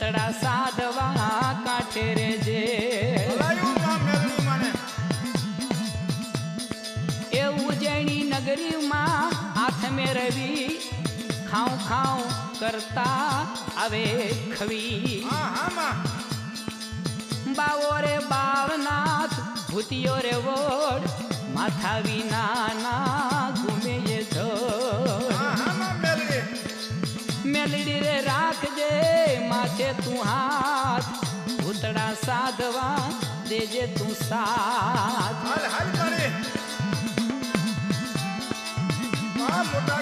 ભૂતડા સાધવા કાંઠે રેજે એ ઉજ્જૈની નગરીમાં હાથ મેળવી ખાઉં ખાઉં કરતા આવે ખવી બાવો રે બાવનાથ ભૂતિયો રે વોડ માથા વિના ના ઘૂમે એ મેલડી રે રાખજે માથે તું હાથ ભૂતડા સાધવા દેજે તું સાથ મોટા